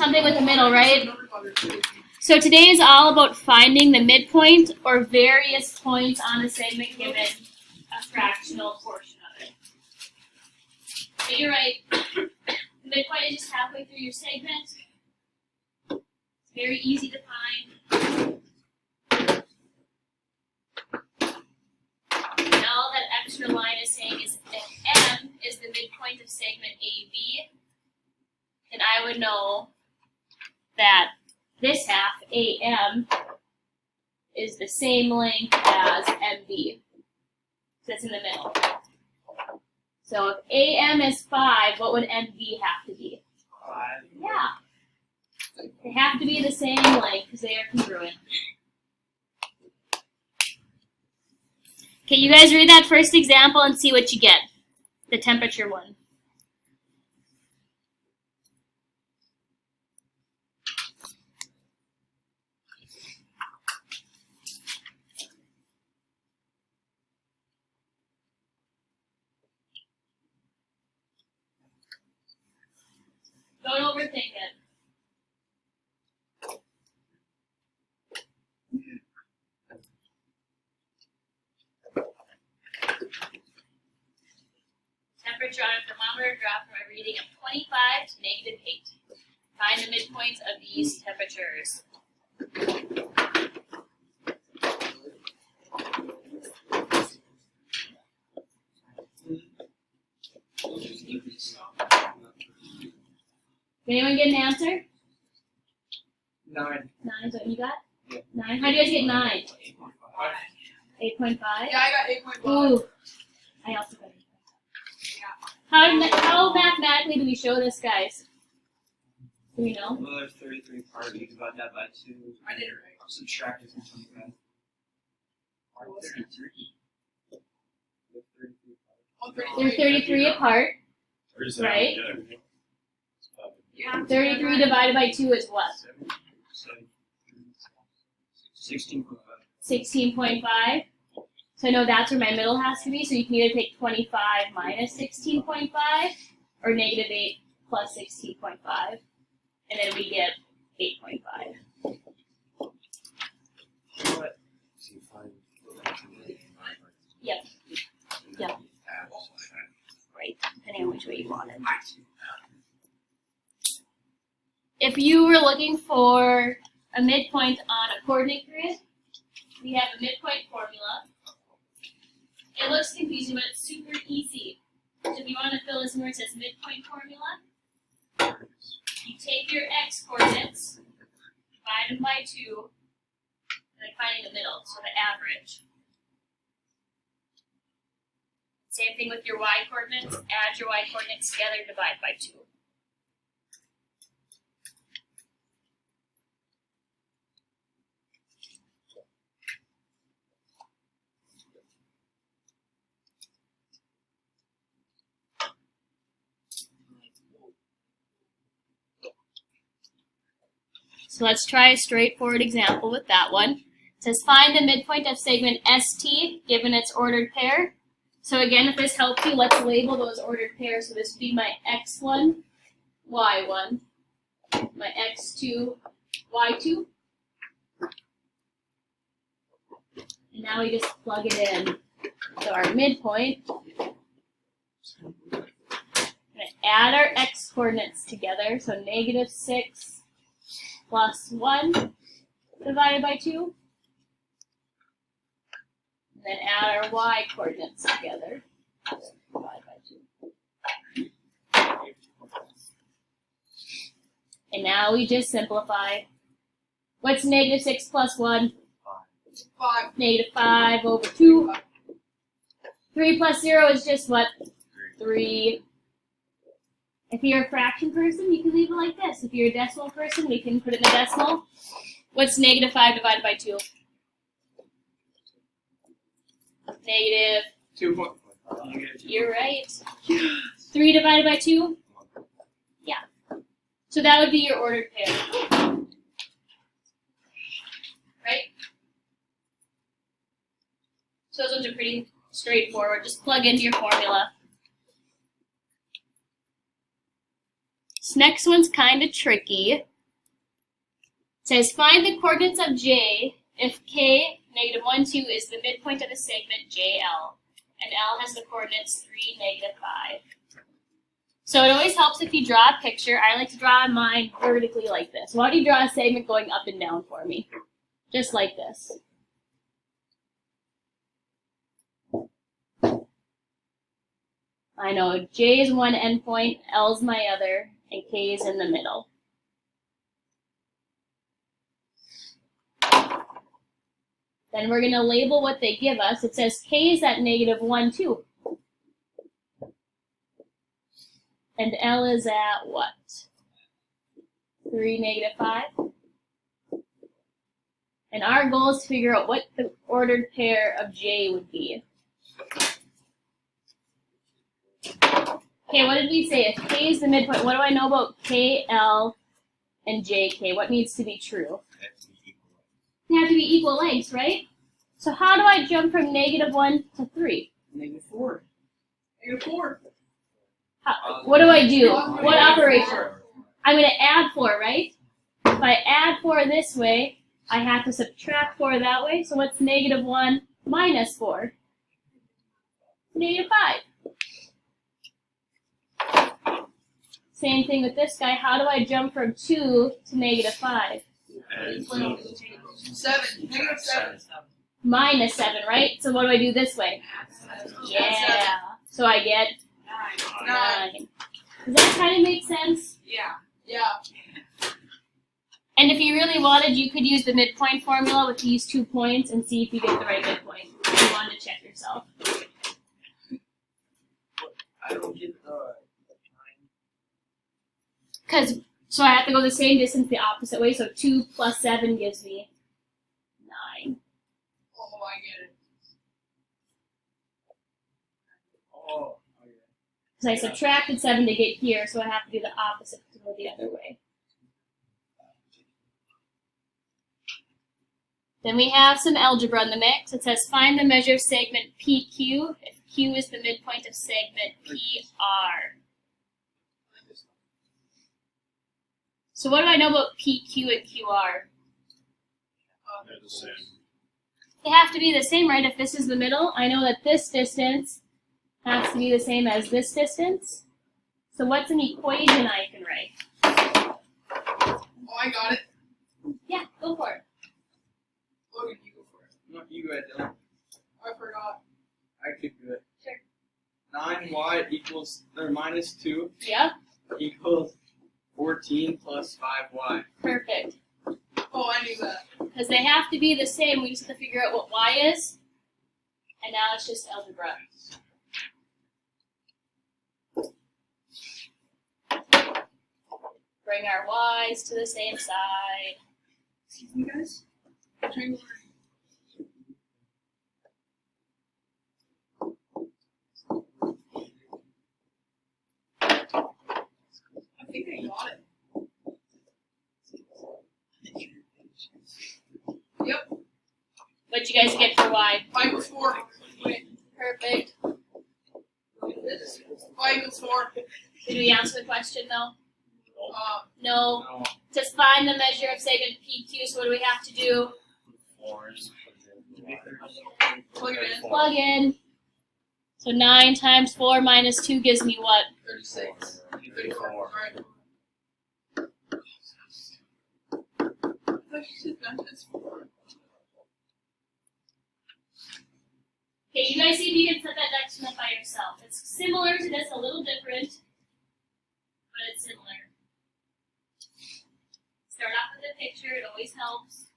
something with a middle, right? So today is all about finding the midpoint or various points on a segment given a fractional portion of it. Okay, you're right. The midpoint is just halfway through your segment. It's very easy to find. And all that extra line is saying is if M is the midpoint of segment AB, then I would know that this half, AM, is the same length as MB. So it's in the middle. So if AM is 5, what would MB have to be? 5. Yeah. They have to be the same length because they are congruent. Okay, you guys read that first example and see what you get. The temperature one. Don't overthink it. Temperature on a thermometer dropped from a reading of 25 to -8. Find the midpoints of these temperatures. Did anyone get an answer? 9. 9 is what you got? Yeah. 9. How do you guys get 9? 8.5. 8.5? Yeah, I got 8.5. Ooh. I also got 8.5. How mathematically do we show this, guys? Do we know? Well, there's 33 part. You divide that by 2. I did it right. Subtract it from 25. 33. Oh, They're 33 apart, right? Yeah. 33 divided by 2 is what? 16.5. 16.5. So I know that's where my middle has to be, so you can either take 25 minus 16.5 or -8 plus 16.5, and then we get 8.5. Yep. Yep. Right, depending on which way you want it. If you were looking for a midpoint on a coordinate grid, we have a midpoint formula. It looks confusing, but it's super easy. So if you want to fill this in where it says midpoint formula, you take your x coordinates, divide them by 2, and then finding the middle, so the average. Same thing with your y coordinates, add your y coordinates together, divide by 2. So let's try a straightforward example with that one. It says find the midpoint of segment ST given its ordered pair. So again, if this helps you, let's label those ordered pairs. So this would be my x1, y1, my x2, y2. And now we just plug it in. So our midpoint, we're going to add our x coordinates together. So -6 plus 1 divided by 2. And then add our y coordinates together. Divide by 2. And now we just simplify. What's -6 plus 1? 5. -5 over 2. 3 plus 0 is just what? 3. If you're a fraction person, you can leave it like this. If you're a decimal person, we can put it in a decimal. What's -5 divided by 2? -2. You're right. 3 divided by 2? Yeah. So that would be your ordered pair. Right? So those ones are pretty straightforward. Just plug into your formula. This next one's kind of tricky. It says find the coordinates of J if K, negative 1, 2 is the midpoint of the segment JL, and L has the coordinates 3, negative 5. So it always helps if you draw a picture. I like to draw mine vertically like this. Why don't you draw a segment going up and down for me? Just like this. I know J is one endpoint, L is my other, and K is in the middle. Then we're going to label what they give us. It says K is at negative 1, 2. And L is at what? 3, negative 5. And our goal is to figure out what the ordered pair of J would be. Okay, what did we say? If K is the midpoint, what do I know about K, L, and JK? What needs to be true? They have to be equal lengths, right? So how do I jump from negative 1 to 3? Negative 4. Negative 4. What do I do? What operation? I'm going to add 4, right? If I add 4 this way, I have to subtract 4 that way. So what's negative 1 minus 4? Negative 5. Same thing with this guy. How do I jump from 2 to negative 5? 7. Negative 7. Minus 7, right? So what do I do this way? Yeah. So I get 9. Does that kind of make sense? Yeah. Yeah. And if you really wanted, you could use the midpoint formula with these 2 points and see if you get the right midpoint. If you wanted to check yourself. I don't get the So I have to go the same distance the opposite way. So 2 plus 7 gives me 9. Oh, I get it. Oh, okay. Because I subtracted 7 to get here, so I have to do the opposite to go the other way. Then we have some algebra in the mix. It says find the measure of segment PQ if Q is the midpoint of segment PR. So what do I know about PQ and QR? They're the same. They have to be the same, right? If this is the middle, I know that this distance has to be the same as this distance. So what's an equation I can write? Oh, I got it. Yeah, go for it. Logan, you go for it. No, you go ahead, Dylan. I forgot. I could do it. Sure. 9y equals, or minus 2 Yeah, equals 14 plus 5y. perfect. Oh, I knew that. Because they have to be the same. We just have to figure out what y is. And now it's just algebra. Bring our y's to the same side. Excuse me, guys. Triangle. I think I got it. Yep. What'd you guys get for y? 5 equals 4. Wait. Perfect. 5 equals 4. Did we answer the question though? No. No. Just find the measure of segment PQ. So what do we have to do? Fours. Plug it in. Plug in. So 9 times 4 minus 2 gives me what? 36. 34. Alright. I thought you said that's 4. Okay, you guys see if you can set that next one up by yourself. It's similar to this, a little different, but it's similar. Start off with a picture, it always helps.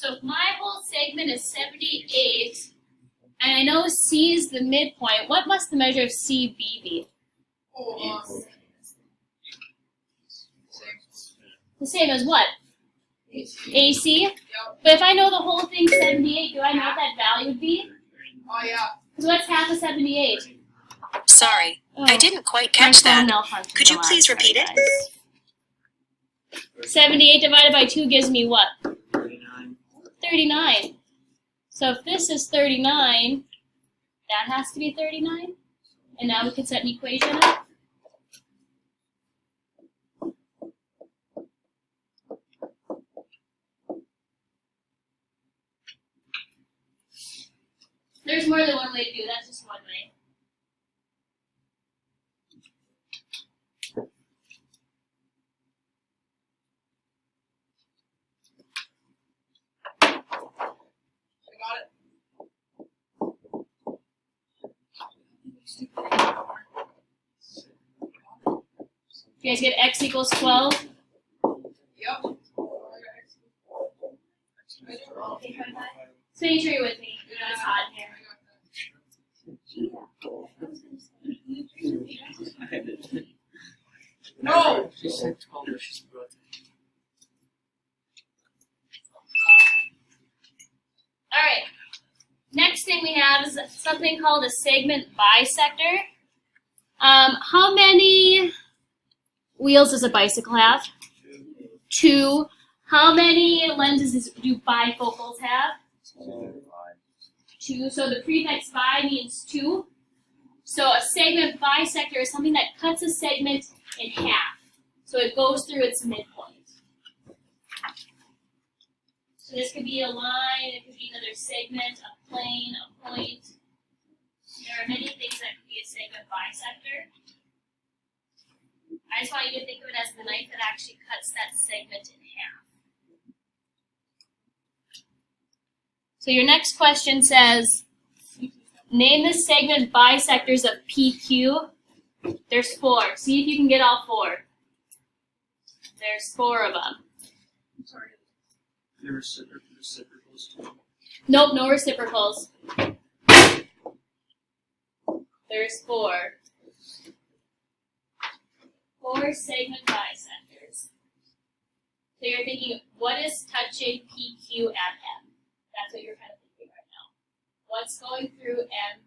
So if my whole segment is 78, and I know C is the midpoint, what must the measure of CB be? The same as what? AC? Yep. But if I know the whole thing's 78, do I know what that value would be? Oh yeah. Because what's half of 78? Sorry, Oh, I didn't quite my catch phone that. malfunctioned Could you a lot. please repeat Sorry, it? guys. 78 divided by 2 gives me what? 39. 39. So if this is 39, that has to be 39. And now we can set an equation up. There's more than one way to do it, that's just one way. I got it. You guys get x equals 12? Yep. So make sure you're with me. It's hot in here. No. She said 12, but she's brought Alright. Next thing we have is something called a segment bisector. How many wheels does a bicycle have? 2. How many lenses do bifocals have? 2. So the prefix bi means 2. So a segment bisector is something that cuts a segment in half. So it goes through its midpoint. So this could be a line, it could be another segment, a plane, a point. There are many things that could be a segment bisector. I just want you to think of it as the knife that actually cuts that segment in half. So your next question says, name the segment bisectors of PQ. There's 4. See if you can get all 4. There's 4 of them. Sorry. the reciprocals too. Nope, no reciprocals. There's 4. 4 segment bisectors. So you're thinking, what is touching PQ at M? That's what you're kind of thinking right now. What's going through M?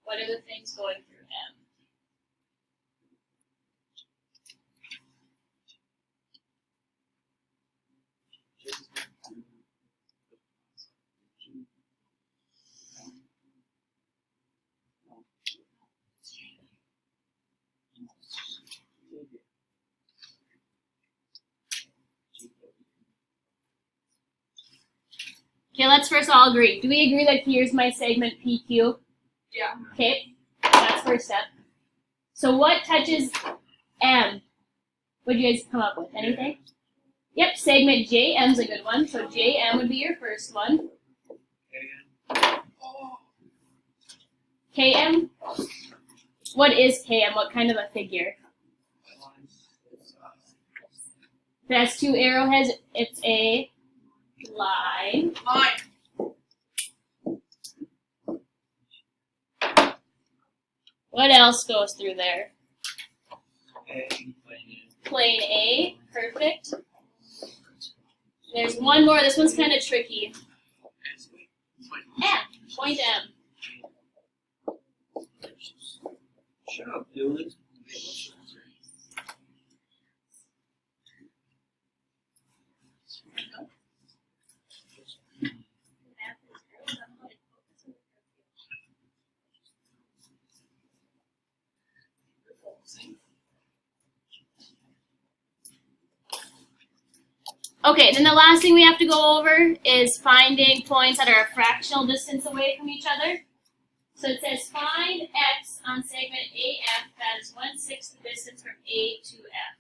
What are the things going through M? Okay, let's first all agree. Do we agree that here's my segment PQ? Yeah. Okay, that's first step. So what touches M? What do you guys come up with? Anything? Yep, segment JM's a good one. So JM would be your first one. Oh. KM? What is KM? What kind of a figure? If it has 2 arrowheads, it's a line. Mine. What else goes through there? A. Plane A. Perfect. There's one more. This one's kind of tricky. M. Point M. Shut up, Dylan. Okay, then the last thing we have to go over is finding points that are a fractional distance away from each other. So it says find x on segment AF that is 1/6 the distance from A to F.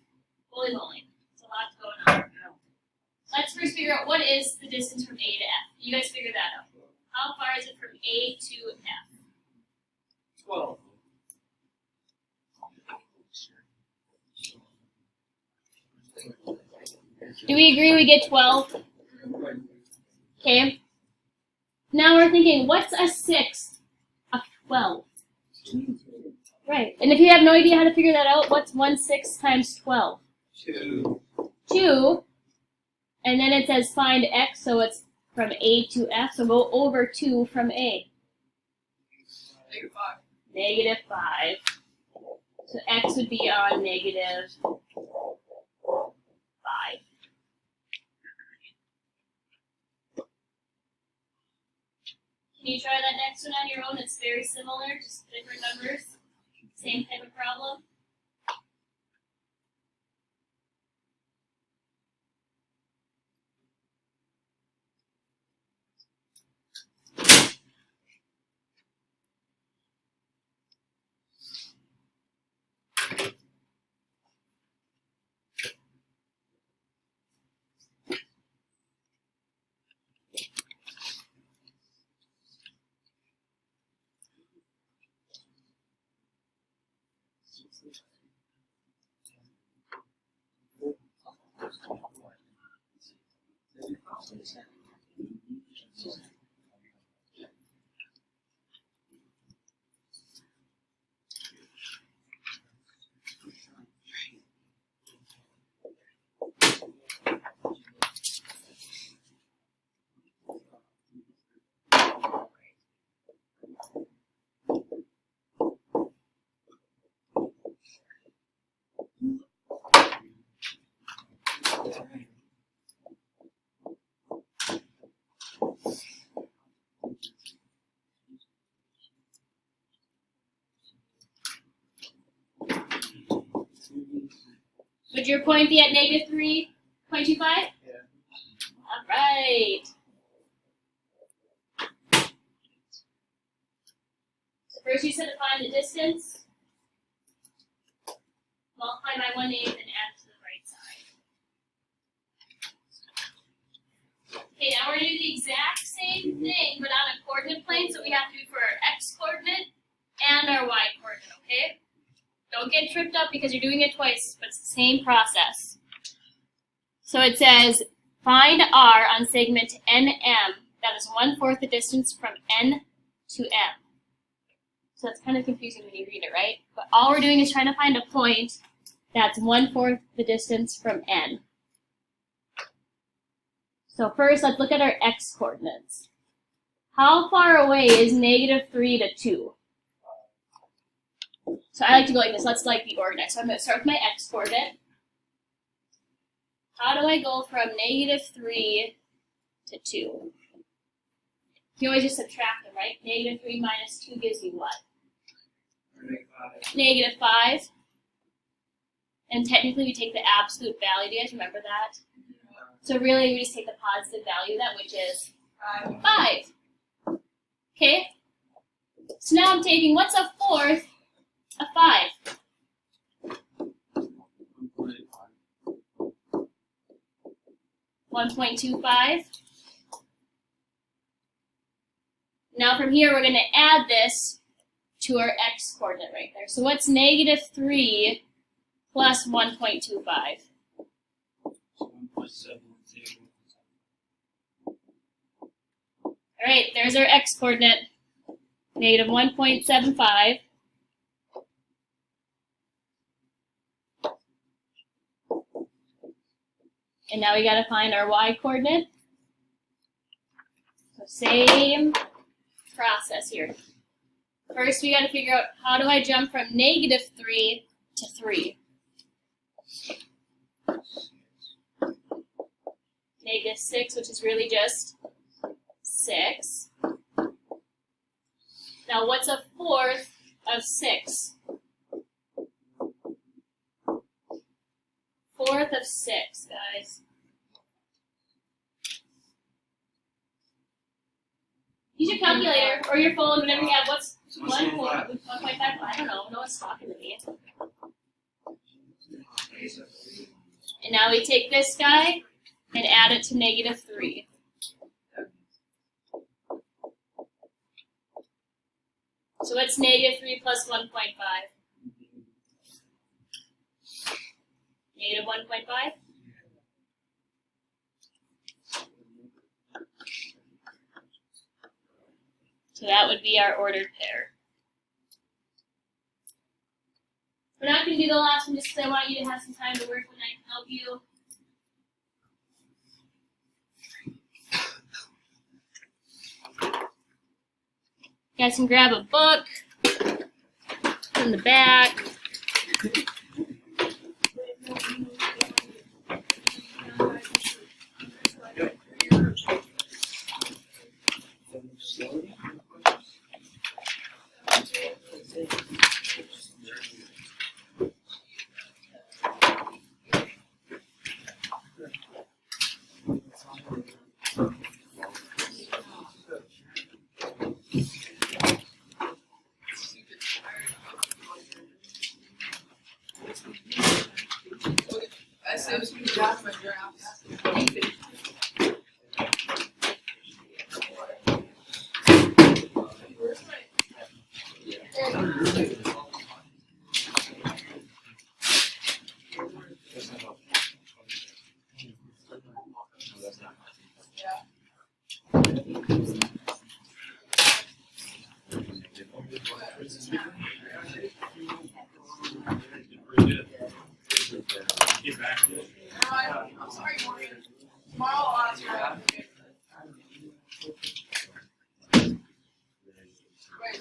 Holy moly, there's a lot going on. Let's first figure out what is the distance from A to F. You guys figure that out. How far is it from A to F? 12. Do we agree we get 12? Okay. Now we're thinking, what's a sixth of 12? Right. And if you have no idea how to figure that out, what's 1/6 times 12? 2. 2. And then it says find x, so it's from A to F. So go over 2 from A. -5. -5. So x would be on -5. Can you try that next one on your own? It's very similar, just different numbers. Same type of problem. Would your point be at -3.25? Yeah. All right. So first you said to find the distance. Multiply by 1/8 and add to the right side. Okay, now we're going to do the exact same thing, but on a coordinate plane. So we have to do for our x coordinate and our y coordinate, okay? Don't get tripped up because you're doing it twice, but it's the same process. So it says, find r on segment NM, that is 1/4 the distance from N to M. So it's kind of confusing when you read it, right? But all we're doing is trying to find a point that's 1/4 the distance from N. So first, let's look at our x coordinates. How far away is -3 to 2? So I like to go like this. Let's like be organized. So I'm going to start with my x coordinate. How do I go from -3 to 2? You can always just subtract them, right? -3 minus 2 gives you what? -5. And technically we take the absolute value. Do you guys remember that? So really we just take the positive value of that, which is 5. Okay? So now I'm taking, what's 1/4 of 5? 1.25. Now from here we're going to add this to our x coordinate right there. So what's -3 plus 1.25? 1.72. All right, there's our x coordinate, -1.75. And now we got to find our y coordinate. So same process here. First, we got to figure out how do I jump from -3 to 3. -6, which is really just 6. Now, what's 1/4 of 6? 1/4 of 6, guys. Use your calculator or your phone, whatever you have. What's 1/4? 1.5? I don't know. No one's talking to me. And now we take this guy and add it to -3. So what's -3 plus 1.5? -1.5? So that would be our ordered pair. We're not going to do the last one just because I want you to have some time to work and I can help you. You guys can grab a book from the back. I said she got my drafts. Get back to it. I'm sorry, Morgan. Tomorrow I'll ask you. Right.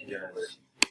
Yes.